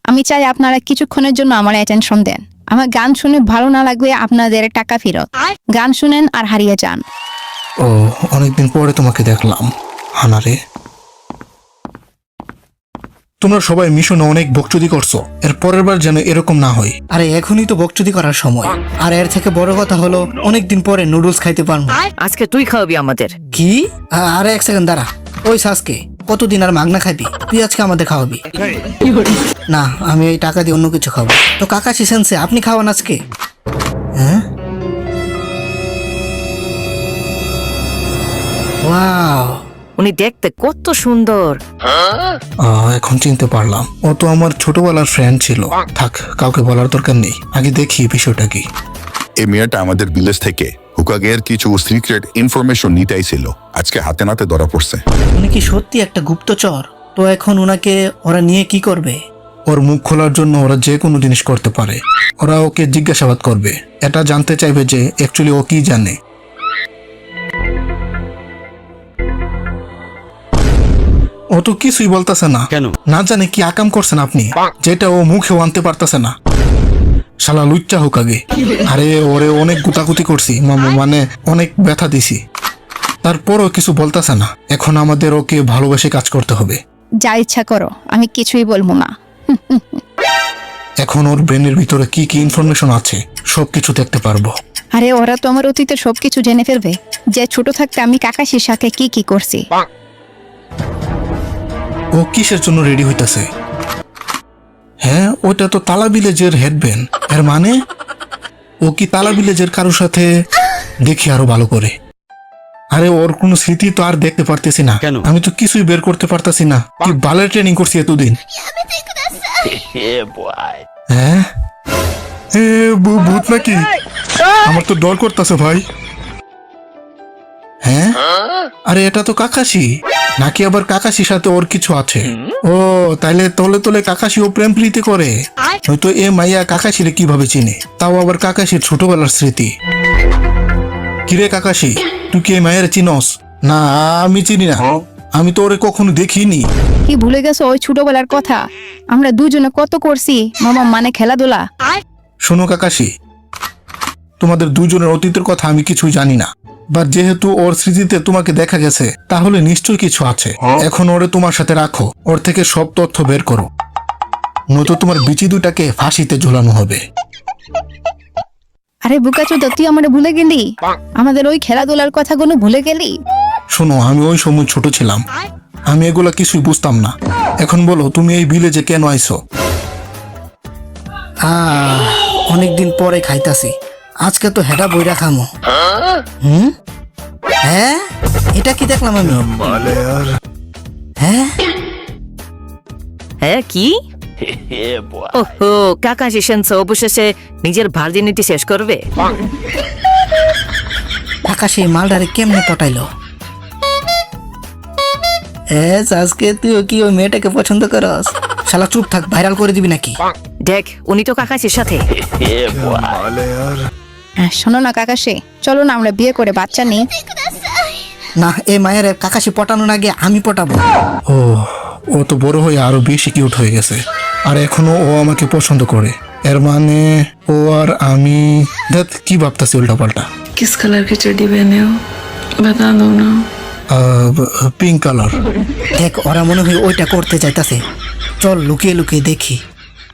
আমি চাই আপনারা কিছুক্ষণের জন্য আমার অ্যাটেনশন দেন। আমার গান শুনে ভালো না লাগবে আপনাদের টাকা ফেরত। গান শুনেন আর হারিয়ে যান। ও, অনেকদিন পরে তোমাকে দেখলাম হানারে। তোমরা সবাই মিশনে অনেক বকচুদি করছো, এর পরের বার যেন এরকম না হয়। আরে এখনই তো বকচুদি করার সময়। আর এর থেকে বড় কথা হলো অনেকদিন পরে নুডলস খাইতে পারবো। আজকে তুই খাওয়াবি আমাদের। কি? আরে এক সেকেন্ড দাঁড়া। ওই সাজকে কতদিন আর মাগনা খাবি? তুই আজকে আমাদের খাওয়াবি? না, আমি এই টাকা দিয়ে অন্য কিছু খাবো। তো কাকাশি সেন্সে আপনি খাওয়ান আজকে? হ্যাঁ, ওয়াও, উনি দেখতে কত সুন্দর। এখন চিনতে পারলাম, ও তো আমার ছোটবেলার ফ্রেন্ড ছিল। থাক, কাউকে বলার দরকার নেই, আগে দেখি বিষয়টা কি। এই মেয়েটা আমাদের ভিলেজ থেকে হুকাগের কিছু সিক্রেট ইনফরমেশন নিতেই ছিল, আজকে হাতে নাতে ধরা পড়ছে। উনি কি সত্যি একটা গুপ্তচর? তো এখন ওনাকে ওরা নিয়ে কি করবে? ওর মুখ খোলার জন্য ওরা যে কোনো জিনিস করতে পারে। ওরা ওকে জিজ্ঞাসাবাদ করবে, এটা জানতে চাইবে যে অ্যাকচুয়ালি ও কি জানে। ও তো কিছুই বলতেছে না। কেন? না জানে কি আকাম করছেন আপনি, যেটা ও মুখেও আনতে পারতেছে না। শালা লুচ্চা হোক আগে। আরে ওরে অনেক গুতাগুতি করছি, মানে অনেক ব্যথা দিছি, তারপরও কিছু বলতেছে না। এখন আমাদের ওকে ভালোবেসে কাজ করতে হবে। যা ইচ্ছা করো, আমি কিছুই বলবো না। এখন ওর ব্রেনের ভিতরে কি কি ইনফরমেশন আছে সবকিছু দেখতে পারবো। আরে ওরা তো আমার অতীতের সবকিছু জেনে ফেলবে, যে ছোট থাকতে আমি কাকাশির সাথে কি কি করছি। ও কিসের জন্য রেডি হইতাছে? হ্যাঁ, ওটা তো তালা ভিলেজের হেডব্যান্ড। এর মানে ও কি তালা ভিলেজের কারোর সাথে? দেখি আরো ভালো করে। আরে ওর কোনো স্মৃতি তো আর দেখতে পারতেছি না। কেন? আমি তো কিছুই বের করতে পারতেছি না। কি বালের ট্রেনিং করছি এতদিন। হ্যাঁ, ভূত নাকি? আমার তো ডর করতেছে ভাই। হ্যাঁ, আরে এটা তো কাকাশি নাকি? আবার কাকাশির সাথে ওর কিছু আছে? ও তাইলে তলে তলে কাকাশি ও প্রেম প্রীতি করে। হয়তো এ মাইয়া কাকাশিরে কিভাবে চিনে, তাও আবার কাকাশির ছোটবেলার স্মৃতি। কিরে কাকাশি, তুই কি এই মায়ের চিনস? না, আমি চিনি না। আমি তো ওরে কখনো দেখিনি। কি ভুলে গেছো ওই ছোটবেলার কথা? আমরা দুজনে কত করছি মামা, মানে খেলাধুলা। শোনো কাকাশি, তোমাদের দুজনের অতীতের কথা আমি কিছুই জানি না, বাট যেহেতু ওর স্মৃতিতে তোমাকে দেখা গেছে, তাহলে নিশ্চয়ই কিছু আছে। এখন ওরে তোমার সাথে রাখো, ওর থেকে সব তথ্য বের করো, নয়তো তোমার বিচি দুটাকে ফাঁসিতে ঝোলানো হবে। আরে বুকাচোদা, তুই আমারে ভুলে গেলি? আমাদের ওই খেলাধুলার কথাগুলো ভুলে গেলি? শোনো, আমি ওই সময় ছোট ছিলাম, আমি এগুলা কিছুই বুঝতাম না। এখন বলো, তুমি এই ভিলেজে কেন আইছো? অনেকদিন পরে খাইতাছি, আজকে তো হেডা বইরা খামো। হ্যাঁ, এটা কি দেখলাম আমি? হ্যাঁ, হ্যাঁ কি? ওহো, কাকাশি সেন্সে অবশেষে নিজের ভার্জিনিটি শেষ করবে। আকাশে মালডারে কেমনে পটাইলো? আজকে তুই কি ওই মেয়েটাকে পছন্দ করস? শালা চুপ থাক, ভাইরাল করে দিবি নাকি? দেখ, উনি তো কাকাশির সাথে। শোনো না কাকাশি, চলো না আমরা বিয়ে করে বাচ্চা নিই। না, এই মায়ের কাকাশি পটানোর আগে আমি পটাবো। ও, ও তো বড় হয়ে আরো বেশি কিউট হয়ে গেছে, আর এখনো ও আমাকে পছন্দ করে। এর মানে ও আর আমি কি ভাবতাছি উল্টা পাল্টা। किस कलर की चड्डी पहने हो बता दो ना। Pink colour. দেখ, ওরা মনে হয় ওইটা করতে চাইতাছে। চল লুকিয়ে লুকিয়ে দেখি।